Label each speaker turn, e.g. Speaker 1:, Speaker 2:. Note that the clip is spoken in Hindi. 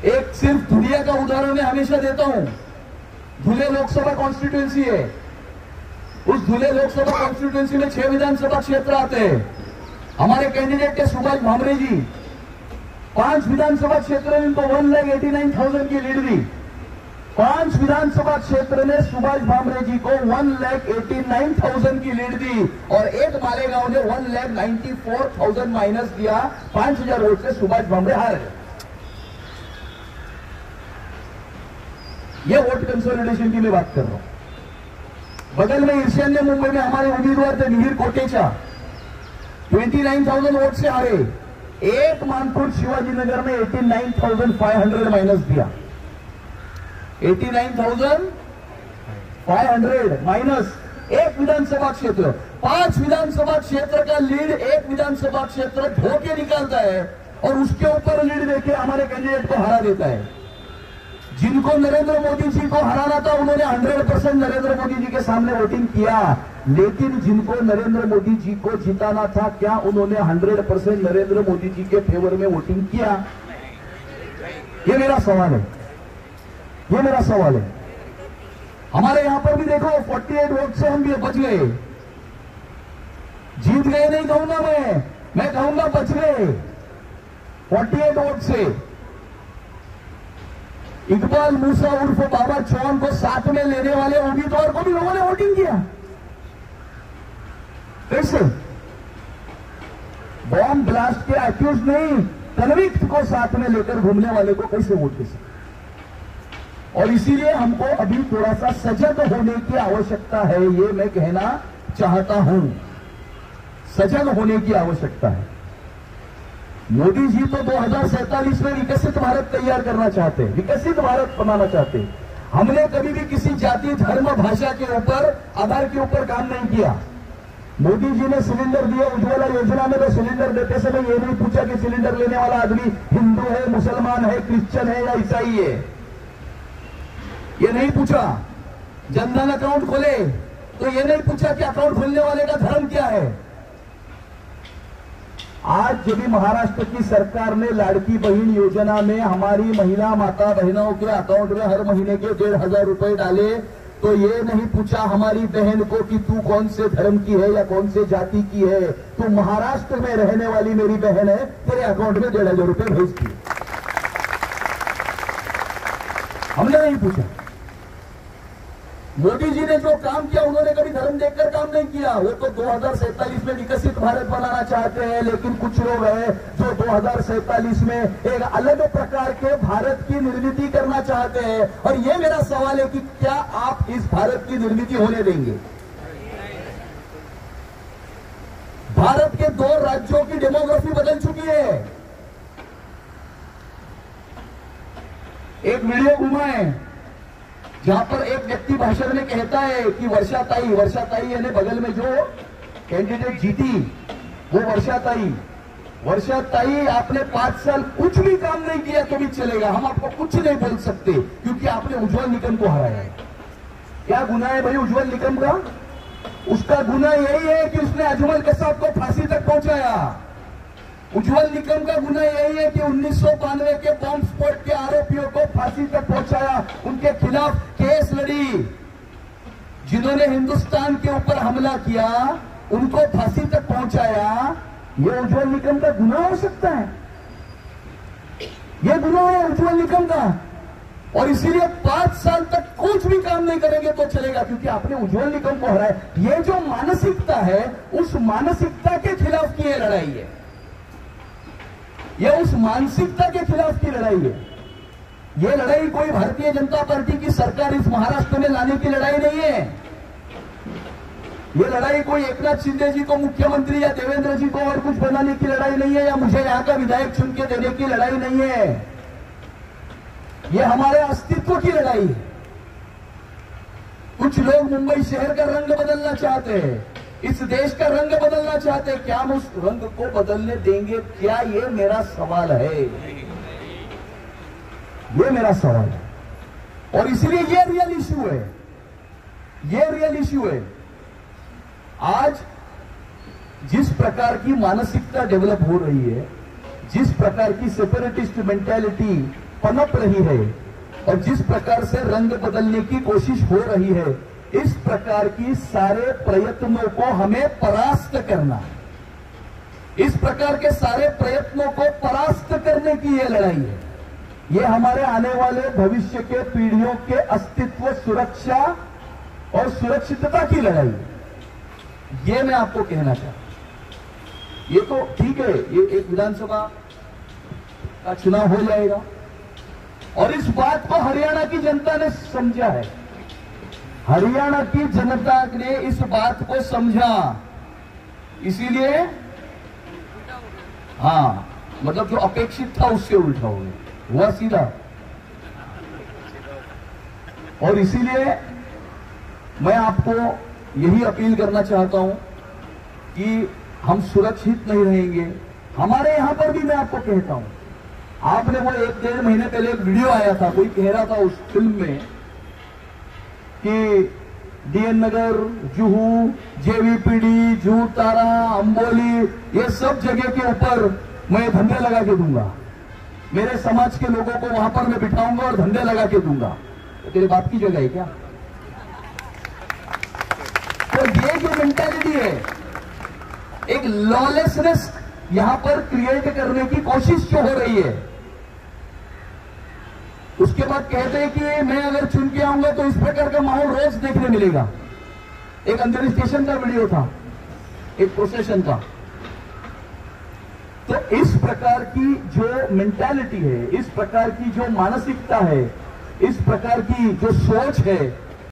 Speaker 1: एक सिर्फ धुलिया का उदाहरण मैं हमेशा देता हूं। धुले लोकसभा कॉन्स्टिट्यूएंसी है, उस धुले लोकसभा कॉन्स्टिट्यूएंसी में 6 विधानसभा क्षेत्र आते हैं। हमारे कैंडिडेट थे सुभाष भामरे जी, 5 विधानसभा क्षेत्र ने इनको 1,89,000 की लीड दी। 5 विधानसभा क्षेत्र ने सुभाष भामरे जी को 1,89,000 की लीड दी और एक मालेगांव ने 1,94,000 माइनस दिया। 5,000 वोट से सुभाष भामरे हार गए। यह वोट कंसोलिडेशन की मैं बात कर रहा हूं। बगल में ईशान्य मुंबई में हमारे उम्मीदवार थे मिहिर कोटेचा, 29,000 वोट से हारे। एक मानपुर शिवाजी नगर में 89,500 माइनस दिया। 89,500 माइनस एक विधानसभा क्षेत्र। 5 विधानसभा क्षेत्र का लीड एक विधानसभा क्षेत्र धोके निकालता है और उसके ऊपर लीड देके हमारे कैंडिडेट को हरा देता है। जिनको नरेंद्र मोदी जी को हराना था उन्होंने 100% नरेंद्र मोदी जी के सामने वोटिंग किया, लेकिन जिनको नरेंद्र मोदी जी को जिताना था क्या उन्होंने 100% नरेंद्र मोदी जी के फेवर में वोटिंग किया? ये मेरा सवाल है, ये मेरा सवाल है। हमारे यहां पर भी देखो 48 वोट से हम भी बच गए। जीत गए नहीं कहूंगा मैं कहूंगा बच गए 48 वोट से। इकबाल मूसा उर्फ बाबा चौहान को साथ में लेने वाले उम्मीदवार को भी लोगों ने वोटिंग किया। कैसे? बॉम्ब ब्लास्ट के अक्यूज नहीं, कन्विक्ट को साथ में लेकर घूमने वाले को कैसे वोट दे सकते? और इसीलिए हमको अभी थोड़ा सा सजग होने की आवश्यकता है, ये मैं कहना चाहता हूं। सजग होने की आवश्यकता है। मोदी जी तो 2047 में विकसित भारत तैयार करना चाहते हैं, विकसित भारत बनाना चाहते हैं। हमने कभी भी किसी जाति, धर्म, भाषा के ऊपर, आधार के ऊपर काम नहीं किया। मोदी जी ने सिलेंडर दिया उज्ज्वला योजना में, तो सिलेंडर देते समय ये नहीं पूछा कि सिलेंडर लेने वाला आदमी हिंदू है, मुसलमान है, क्रिश्चियन है या ईसाई है, ये नहीं पूछा। जनधन अकाउंट खोले तो ये नहीं पूछा कि अकाउंट खोलने वाले का धर्म क्या है। आज जब भी महाराष्ट्र की सरकार ने लाड़की बहन योजना में हमारी महिला माता बहनों के अकाउंट में हर महीने के 1,500 रुपए डाले, तो ये नहीं पूछा हमारी बहन को कि तू कौन से धर्म की है या कौन से जाति की है, तू महाराष्ट्र में रहने वाली मेरी बहन है, तेरे अकाउंट में 1,500 रुपए भेज दिए। हमने नहीं पूछा। मोदी जी ने जो काम किया उन्होंने कभी धर्म देखकर काम नहीं किया। वो तो 2047 में विकसित भारत बनाना चाहते हैं, लेकिन कुछ लोग हैं जो 2047 में एक अलग प्रकार के भारत की निर्मिति करना चाहते हैं। और ये मेरा सवाल है कि क्या आप इस भारत की निर्मिति होने देंगे? भारत के 2 राज्यों की डेमोग्राफी बदल चुकी है। एक वीडियो घुमा है जहां पर एक व्यक्ति भाषण में कहता है कि वर्षा ताई यानी बगल में जो कैंडिडेट जीती वो वर्षा ताई आपने 5 साल कुछ भी काम नहीं किया तो भी चलेगा, हम आपको कुछ नहीं बोल सकते क्योंकि आपने उज्ज्वल निकम को हराया है। क्या गुना है भाई उज्ज्वल निकम का? उसका गुना यही है कि उसने अजमल कसाब को फांसी तक पहुंचाया। उज्ज्वल निकम का गुना यही है कि 1992 के बॉम्ब स्फोट के आरोपियों को फांसी तक पहुंचाया, उनके खिलाफ केस लड़ी। जिन्होंने हिंदुस्तान के ऊपर हमला किया उनको फांसी तक पहुंचाया। यह उज्ज्वल निकम का गुनाह हो सकता है? यह गुनाह है उज्ज्वल निकम का। और इसीलिए 5 साल तक कुछ भी काम नहीं करेंगे तो चलेगा क्योंकि आपने उज्ज्वल निकम को हराया। ये जो मानसिकता है उस मानसिकता के खिलाफ की यह लड़ाई है, यह उस मानसिकता के खिलाफ की लड़ाई है। यह लड़ाई कोई भारतीय जनता पार्टी की सरकार इस महाराष्ट्र में लाने की लड़ाई नहीं है। यह लड़ाई कोई एकनाथ शिंदे जी को मुख्यमंत्री या देवेंद्र जी को और कुछ बनाने की लड़ाई नहीं है, या मुझे यहां का विधायक चुन के देने की लड़ाई नहीं है। यह हमारे अस्तित्व की लड़ाई है। कुछ लोग मुंबई शहर का रंग बदलना चाहते हैं, इस देश का रंग बदलना चाहते हैं। क्या हम उस रंग को बदलने देंगे? क्या ये मेरा सवाल है, ये मेरा सवाल है। और इसलिए ये रियल इश्यू है, ये रियल इश्यू है। आज जिस प्रकार की मानसिकता डेवलप हो रही है, जिस प्रकार की सेपरेटिस्ट मेंटालिटी पनप रही है और जिस प्रकार से रंग बदलने की कोशिश हो रही है, इस प्रकार की सारे प्रयत्नों को हमें परास्त करना है। इस प्रकार के सारे प्रयत्नों को परास्त करने की यह लड़ाई है। यह हमारे आने वाले भविष्य के पीढ़ियों के अस्तित्व, सुरक्षा और सुरक्षितता की लड़ाई है। यह मैं आपको कहना चाहता हूं। ये तो ठीक है, ये एक विधानसभा का चुनाव हो जाएगा और इस बात को हरियाणा की जनता ने समझा है। हरियाणा की जनता ने इस बात को समझा, इसीलिए हाँ, मतलब जो अपेक्षित था उससे उल्टा हो गया, हुआ सीधा। और इसीलिए मैं आपको यही अपील करना चाहता हूं कि हम सुरक्षित नहीं रहेंगे। हमारे यहां पर भी मैं आपको कहता हूं, आपने वो 1-1.5 महीने पहले एक वीडियो आया था, कोई कह रहा था उस फिल्म में कि डीएन नगर, जुहू, जेवीपीडी, जूह तारा, अंबोली, ये सब जगह के ऊपर मैं धंधे लगा के दूंगा, मेरे समाज के लोगों को वहां पर मैं बिठाऊंगा और धंधे लगा के दूंगा। तो तेरे बाप की जगह है क्या? तो ये जो मेंटालिटी है, एक लॉलेसनेस यहां पर क्रिएट करने की कोशिश जो हो रही है, उसके बाद कहते हैं कि मैं अगर चुन के आऊंगा तो इस प्रकार का माहौल रोज देखने मिलेगा। एक अंधेरी स्टेशन का वीडियो था, एक प्रोसेशन का। तो इस प्रकार की जो मेंटालिटी है, इस प्रकार की जो मानसिकता है, इस प्रकार की जो सोच है,